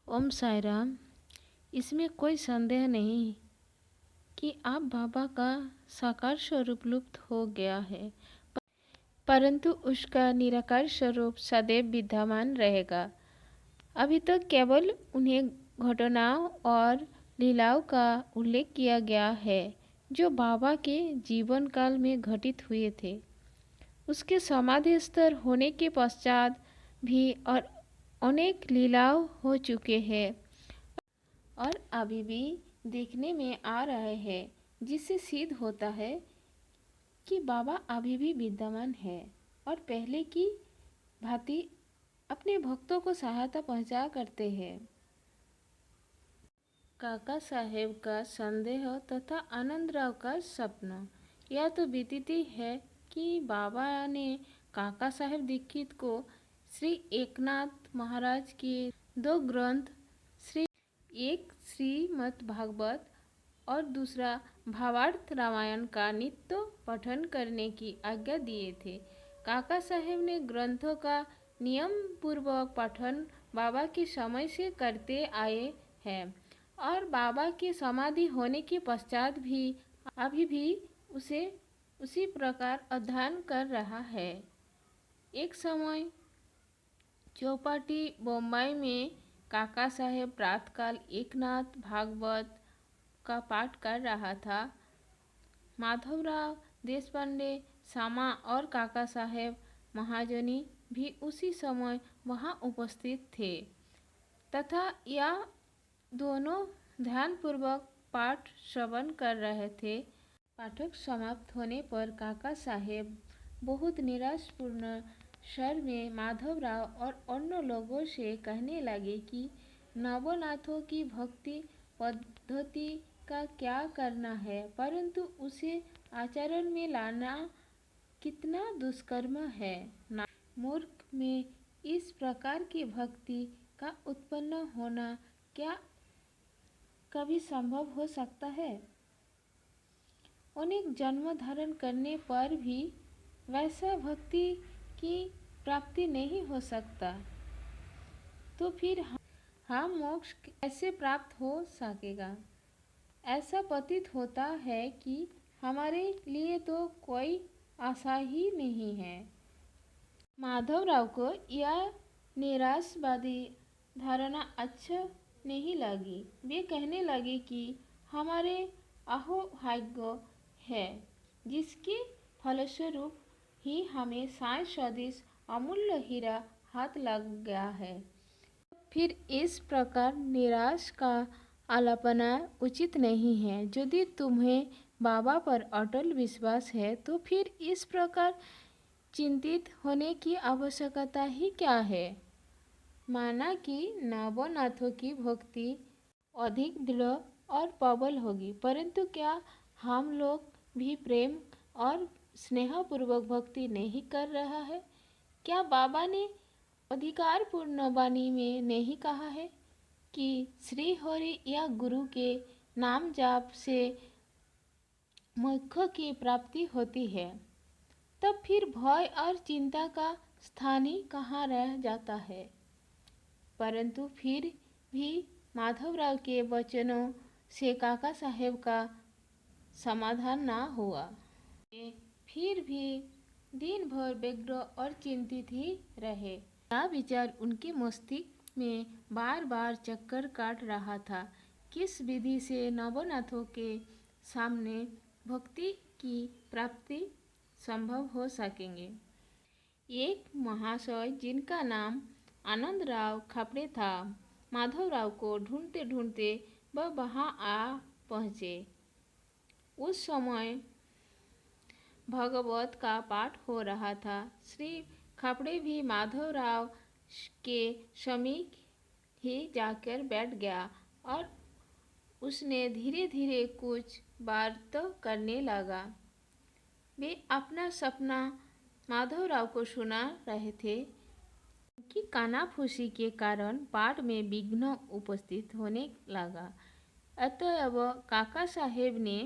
ओम साई राम। इसमें कोई संदेह नहीं कि आप बाबा का साकार स्वरूप लुप्त हो गया है, परंतु उसका निराकार स्वरूप सदैव विद्यमान रहेगा। अभी तक केवल उन्हें घटनाओं और लीलाओं का उल्लेख किया गया है जो बाबा के जीवन काल में घटित हुए थे। उसके समाधि स्तर होने के पश्चात भी और अनेक लीलाओं हो चुके हैं और अभी भी देखने में आ रहे हैं, जिससे सिद्ध होता है कि बाबा अभी भी विद्यमान है और पहले की भांति अपने भक्तों को सहायता पहुंचा करते हैं। काका साहेब का संदेह तथा आनंदराव का सपना। यह तो बीतती है कि बाबा ने काका साहेब दीक्षित को श्री एकनाथ महाराज के दो ग्रंथ एक श्रीमद् भागवत और दूसरा भावार्थ रामायण का नित्य पठन करने की आज्ञा दिए थे। काका साहेब ने ग्रंथों का नियम पूर्वक पठन बाबा के समय से करते आए हैं और बाबा के समाधि होने के पश्चात भी अभी भी उसे उसी प्रकार अध्ययन कर रहा है। एक समय चौपाटी बम्बई में काका साहेब प्रातःकाल एकनाथ भागवत का पाठ कर रहा था। माधवराव देशपांडे सामा और काका साहेब महाजनी भी उसी समय वहां उपस्थित थे तथा यह दोनों ध्यानपूर्वक पाठ श्रवण कर रहे थे। पाठक समाप्त होने पर काका साहेब बहुत निराशपूर्ण स्वर में माधवराव और अन्य लोगों से कहने लगे कि नवनाथों की भक्ति पद्धति का क्या करना है, परंतु उसे आचरण में लाना कितना दुष्कर्म है। मूर्ख में इस प्रकार की भक्ति का उत्पन्न होना क्या कभी संभव हो सकता है? अनेक जन्म धारण करने पर भी वैसा भक्ति की प्राप्ति नहीं हो सकता, तो फिर हम मोक्ष कैसे प्राप्त हो सकेगा? ऐसा प्रतीत होता है कि हमारे लिए तो कोई आशा ही नहीं है। माधवराव को यह निराशावादी धारणा अच्छा नहीं लगी। वे कहने लगे कि हमारे अहो भाग्य है, जिसके फलस्वरूप ही हमें साई सदृश अमूल्य हीरा हाथ लग गया है। फिर इस प्रकार निराश का आलापना उचित नहीं है। यदि तुम्हें बाबा पर अटल विश्वास है तो फिर इस प्रकार चिंतित होने की आवश्यकता ही क्या है? माना कि नवनाथों की भक्ति अधिक दृढ़ और प्रबल होगी, परंतु क्या हम लोग भी प्रेम और स्नेहपूर्वक भक्ति नहीं कर रहा है? क्या बाबा ने अधिकारपूर्ण वाणी में नहीं कहा है कि श्री हरि या गुरु के नाम जाप से मोक्ष की प्राप्ति होती है? तब फिर भय और चिंता का स्थान ही कहाँ रह जाता है? परंतु फिर भी माधवराव के वचनों से काका साहेब का समाधान ना हुआ। फिर भी दिन भर व्यग्र और चिंतित ही रहे। यह विचार उनके मस्तिष्क में बार बार चक्कर काट रहा था, किस विधि से नवनाथों के सामने भक्ति की प्राप्ति संभव हो सकेंगे। एक महाशय जिनका नाम आनंदराव खापड़े था, माधवराव को ढूंढते ढूंढते वह वहां आ पहुँचे। उस समय भागवत का पाठ हो रहा था। श्री खापड़े भी माधवराव के समीप ही जाकर बैठ गया और उसने धीरे धीरे कुछ बात करने लगा। वे अपना सपना माधवराव को सुना रहे थे कि कानाफूसी के कारण पाठ में विघ्न उपस्थित होने लगा। अतएव काका साहेब ने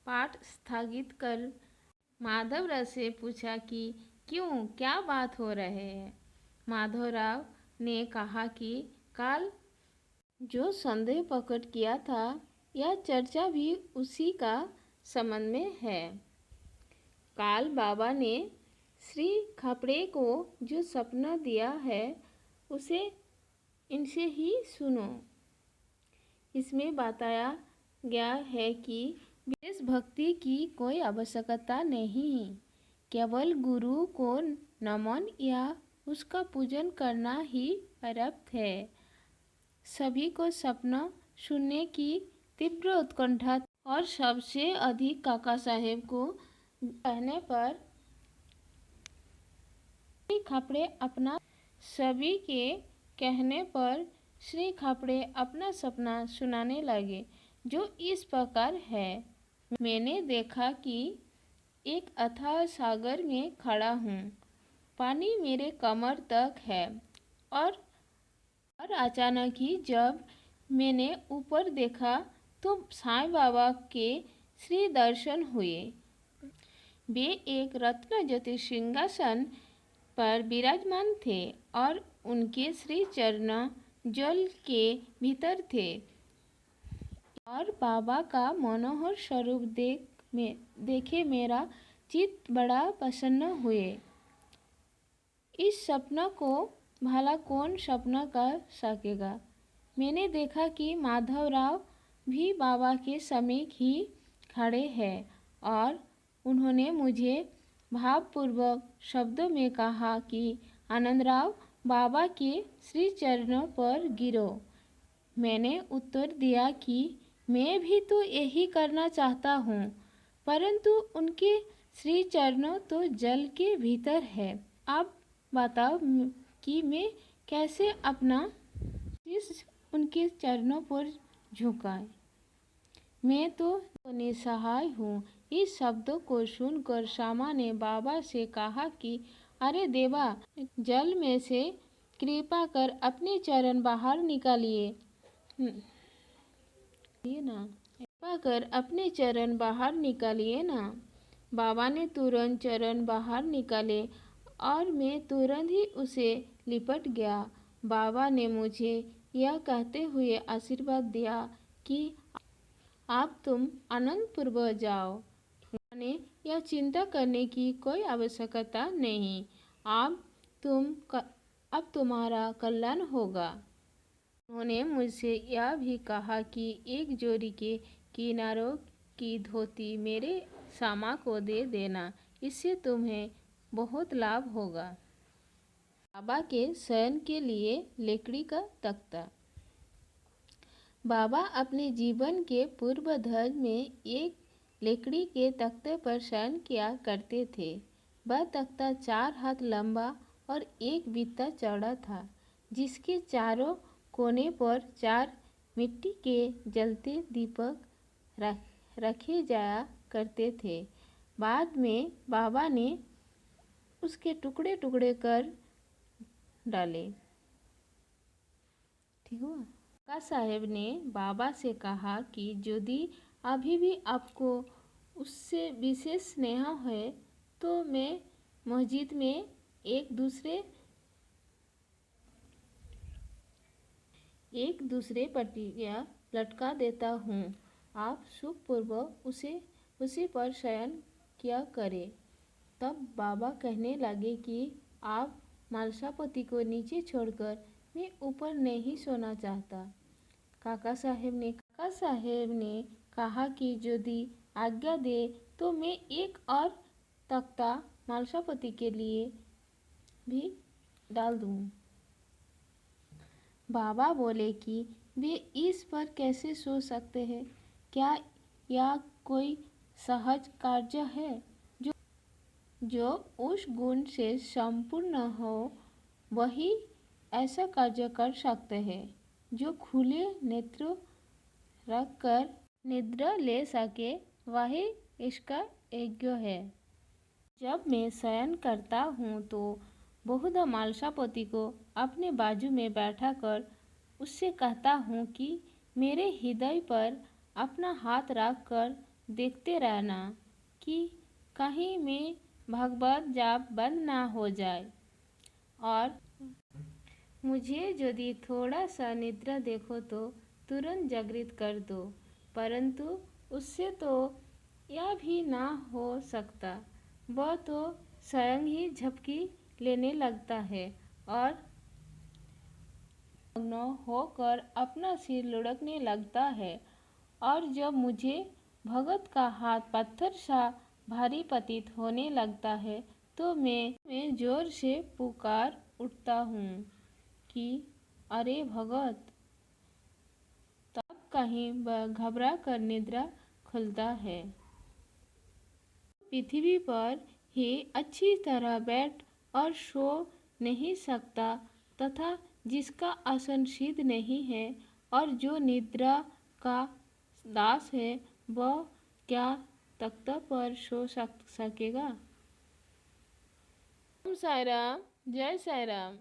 पाठ स्थगित कर माधवराव से पूछा कि क्यों, क्या बात हो रही है? माधवराव ने कहा कि काल जो संदेह प्रकट किया था, यह चर्चा भी उसी का संबंध में है। काल बाबा ने श्री खापड़े को जो सपना दिया है उसे इनसे ही सुनो। इसमें बताया गया है कि विशेष भक्ति की कोई आवश्यकता नहीं, केवल गुरु को नमन या उसका पूजन करना ही पर्याप्त है। सभी को सपना सुनने की तीव्र उत्कंठा और सबसे अधिक काका साहेब को कहने पर श्री खापड़े अपना सभी के कहने पर श्री खापड़े अपना सपना सुनाने लगे, जो इस प्रकार है। मैंने देखा कि एक अथाह सागर में खड़ा हूँ, पानी मेरे कमर तक है और अचानक ही जब मैंने ऊपर देखा तो साईं बाबा के श्री दर्शन हुए। वे एक रत्न ज्योति सिंहासन पर विराजमान थे और उनके श्री चरण जल के भीतर थे और बाबा का मनोहर स्वरूप देखे मेरा चित्त बड़ा प्रसन्न हुए। इस सपना को भला कौन सपना कर सकेगा। मैंने देखा कि माधवराव भी बाबा के समीप ही खड़े हैं और उन्होंने मुझे भावपूर्वक शब्दों में कहा कि आनंदराव, बाबा के श्री चरणों पर गिरो। मैंने उत्तर दिया कि मैं भी तो यही करना चाहता हूँ, परंतु उनके श्री चरणों तो जल के भीतर है। आप बताओ कि मैं कैसे अपना शीश उनके चरणों पर झुकाए। मैं तो निसहाय हूँ। इस शब्दों को सुनकर श्यामा ने बाबा से कहा कि अरे देवा, जल में से कृपा कर अपने चरण बाहर निकालिए ना, कृपा कर अपने चरण बाहर निकालिए ना। बाबा ने तुरंत चरण बाहर निकाले और मैं तुरंत ही उसे लिपट गया। बाबा ने मुझे यह कहते हुए आशीर्वाद दिया कि आप तुम आनंदपूर्वक जाओ, यानी यह चिंता करने की कोई आवश्यकता नहीं। अब तुम्हारा कल्याण होगा। उन्होंने मुझसे यह भी कहा कि एक जोड़ी के किनारों की धोती मेरे श्यामा को दे देना, इससे तुम्हें बहुत लाभ होगा। बाबा के शयन के लिए लकड़ी का तख्ता। बाबा अपने जीवन के पूर्वार्ध में एक लकड़ी के तख्ते पर शयन किया करते थे। वह तख्ता 4 हाथ लंबा और 1 बित्ता चौड़ा था, जिसके चारों कोने पर 4 मिट्टी के जलते दीपक रखे जाया करते थे। बाद में बाबा ने उसके टुकड़े टुकड़े कर डाले। ठीक हुआ। काका साहेब ने बाबा से कहा कि यदि अभी भी आपको उससे विशेष स्नेह है तो मैं मस्जिद में एक दूसरे पटिया लटका देता हूँ। आप सुखपूर्वक उसी पर शयन किया करें। तब बाबा कहने लगे कि आप मालसापति को नीचे छोड़कर मैं ऊपर नहीं सोना चाहता। काका साहेब ने कहा कि यदि आज्ञा दे तो मैं एक और तख्ता मालसापति के लिए भी डाल दूँ। बाबा बोले कि वे इस पर कैसे सोच सकते हैं। क्या यह कोई सहज कार्य है? जो उस गुण से संपूर्ण हो वही ऐसा कार्य कर सकते हैं। जो खुले नेत्र रखकर निद्रा ले सके वही इसका यज्ञ है। जब मैं शयन करता हूँ तो बहुधा मालसापति को अपने बाजू में बैठाकर उससे कहता हूँ कि मेरे हृदय पर अपना हाथ रख कर देखते रहना कि कहीं में भगवत जाप बंद ना हो जाए। और मुझे यदि थोड़ा सा निद्रा देखो तो तुरंत जागृत कर दो, परंतु उससे तो यह भी ना हो सकता। वह तो स्वयं ही झपकी लेने लगता है और मग्न होकर अपना सिर लुढ़कने लगता है। और जब मुझे भगत का हाथ पत्थर सा भारी प्रतीत होने लगता है तो मैं जोर से पुकार उठता हूँ कि अरे भगत। तब कहीं घबरा कर निद्रा खुलता है। पृथ्वी पर ही अच्छी तरह बैठ और सो नहीं सकता तथा जिसका आसन सिद्ध नहीं है और जो निद्रा का दास है वह क्या तख्त पर सो सकेगा। ओम साई राम, जय साई राम।